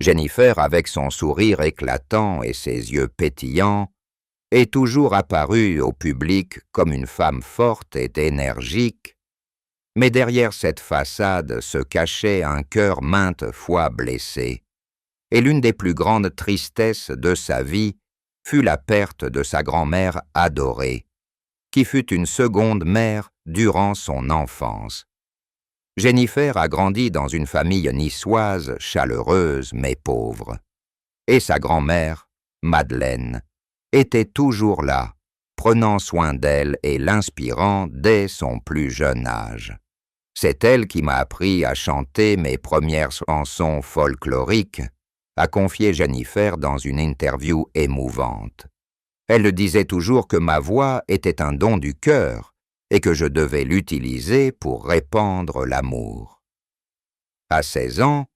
Jennifer, avec son sourire éclatant et ses yeux pétillants, est toujours apparue au public comme une femme forte et énergique, mais derrière cette façade se cachait un cœur maintes fois blessé, et l'une des plus grandes tristesses de sa vie fut la perte de sa grand-mère adorée, qui fut une seconde mère durant son enfance. Jennifer a grandi dans une famille niçoise chaleureuse mais pauvre, et sa grand-mère, Madeleine, était toujours là, prenant soin d'elle et l'inspirant dès son plus jeune âge. C'est elle qui m'a appris à chanter mes premières chansons folkloriques, a confié Jennifer dans une interview émouvante. Elle disait toujours que ma voix était un don du cœur et que je devais l'utiliser pour répandre l'amour. À 16 ans,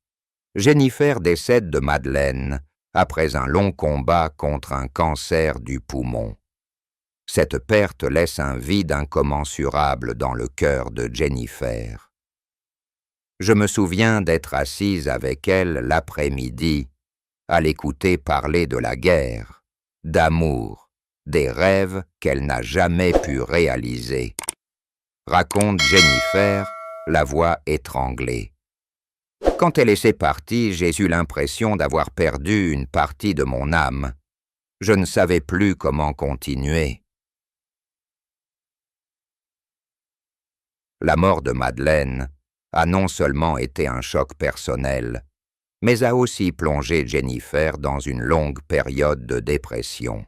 Jennifer décède de Madeleine après un long combat contre un cancer du poumon. Cette perte laisse un vide incommensurable dans le cœur de Jennifer. Je me souviens d'être assise avec elle l'après-midi, à l'écouter parler de la guerre, d'amour, des rêves qu'elle n'a jamais pu réaliser. Raconte Jennifer, la voix étranglée. Quand elle est partie, j'ai eu l'impression d'avoir perdu une partie de mon âme. Je ne savais plus comment continuer. La mort de Madeleine a non seulement été un choc personnel, mais a aussi plongé Jennifer dans une longue période de dépression.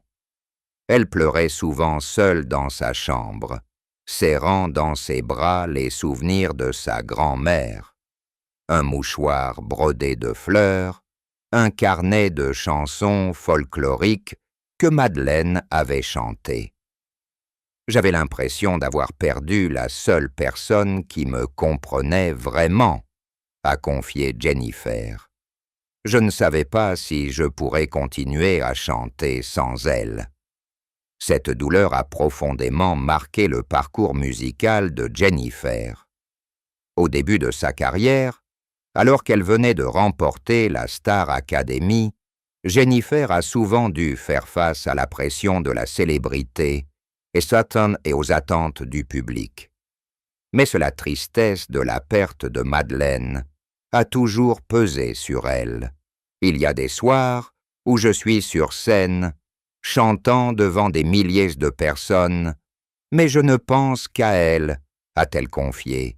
Elle pleurait souvent seule dans sa chambre, serrant dans ses bras les souvenirs de sa grand-mère, un mouchoir brodé de fleurs, un carnet de chansons folkloriques que Madeleine avait chantées. J'avais l'impression d'avoir perdu la seule personne qui me comprenait vraiment, a confié Jennifer. Je ne savais pas si je pourrais continuer à chanter sans elle. Cette douleur a profondément marqué le parcours musical de Jennifer. Au début de sa carrière, alors qu'elle venait de remporter la Star Academy, Jennifer a souvent dû faire face à la pression de la célébrité et aux attentes du public. Mais la tristesse de la perte de Madeleine a toujours pesé sur elle. Il y a des soirs où je suis sur scène, chantant devant des milliers de personnes, mais je ne pense qu'à elle, a-t-elle confié.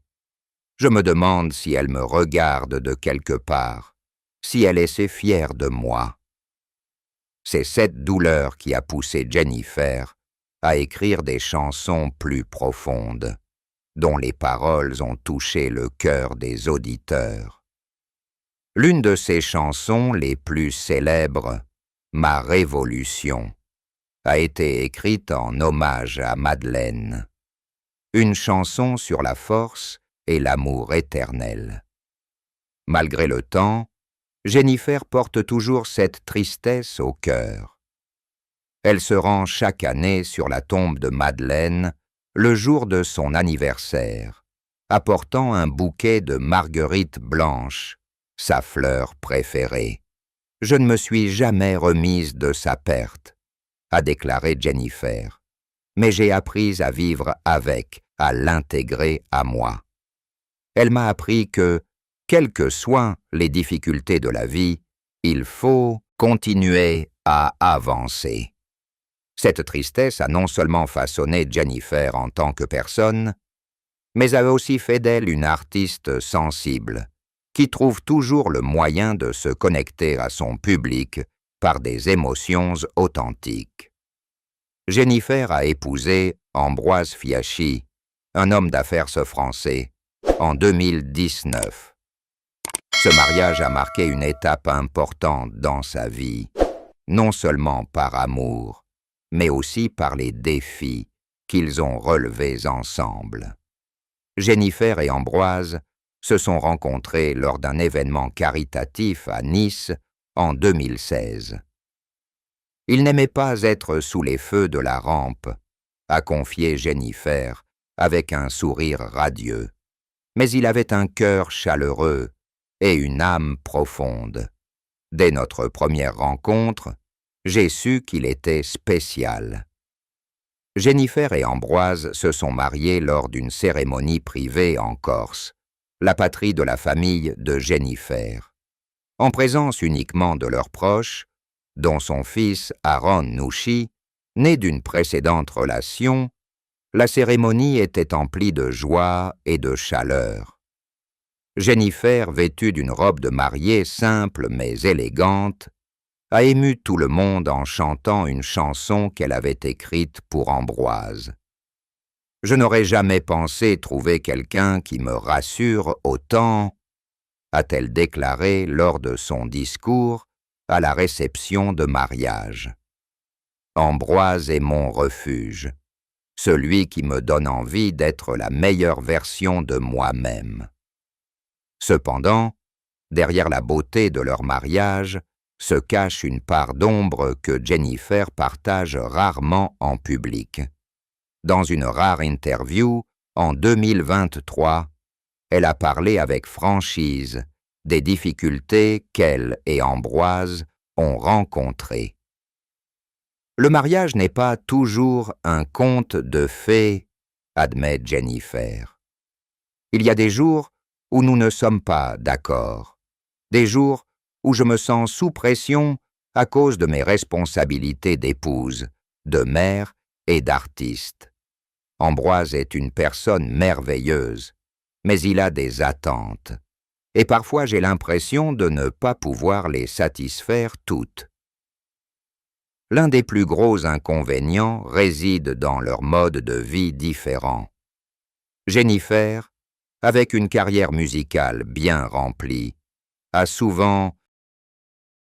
Je me demande si elle me regarde de quelque part, si elle est si fière de moi. C'est cette douleur qui a poussé Jennifer à écrire des chansons plus profondes, dont les paroles ont touché le cœur des auditeurs. L'une de ses chansons les plus célèbres, « Ma Révolution », a été écrite en hommage à Madeleine. Une chanson sur la force et l'amour éternel. Malgré le temps, Jennifer porte toujours cette tristesse au cœur. Elle se rend chaque année sur la tombe de Madeleine le jour de son anniversaire, apportant un bouquet de marguerites blanches, sa fleur préférée. Je ne me suis jamais remise de sa perte, a déclaré Jennifer, mais j'ai appris à vivre avec, à l'intégrer à moi. Elle m'a appris que, quelles que soient les difficultés de la vie, il faut continuer à avancer. Cette tristesse a non seulement façonné Jennifer en tant que personne, mais a aussi fait d'elle une artiste sensible, qui trouve toujours le moyen de se connecter à son public par des émotions authentiques. Jennifer a épousé Ambroise Fiachy, un homme d'affaires français, en 2019. Ce mariage a marqué une étape importante dans sa vie, non seulement par amour, mais aussi par les défis qu'ils ont relevés ensemble. Jennifer et Ambroise se sont rencontrés lors d'un événement caritatif à Nice en 2016. Il n'aimait pas être sous les feux de la rampe, a confié Jennifer avec un sourire radieux, mais il avait un cœur chaleureux et une âme profonde. Dès notre première rencontre, j'ai su qu'il était spécial. Jennifer et Ambroise se sont mariés lors d'une cérémonie privée en Corse, la patrie de la famille de Jennifer. En présence uniquement de leurs proches, dont son fils Aaron Nouchi, né d'une précédente relation, la cérémonie était emplie de joie et de chaleur. Jennifer, vêtue d'une robe de mariée simple mais élégante, a ému tout le monde en chantant une chanson qu'elle avait écrite pour Ambroise. « Je n'aurais jamais pensé trouver quelqu'un qui me rassure autant », a-t-elle déclaré lors de son discours à la réception de mariage. Ambroise est mon refuge, celui qui me donne envie d'être la meilleure version de moi-même. Cependant, derrière la beauté de leur mariage, se cache une part d'ombre que Jennifer partage rarement en public. Dans une rare interview, en 2023, elle a parlé avec franchise des difficultés qu'elle et Ambroise ont rencontrées. Le mariage n'est pas toujours un conte de fées, admet Jennifer. Il y a des jours où nous ne sommes pas d'accord, des jours où je me sens sous pression à cause de mes responsabilités d'épouse, de mère et d'artiste. Ambroise est une personne merveilleuse, mais il a des attentes, et parfois j'ai l'impression de ne pas pouvoir les satisfaire toutes. L'un des plus gros inconvénients réside dans leur mode de vie différent. Jennifer, avec une carrière musicale bien remplie, a souvent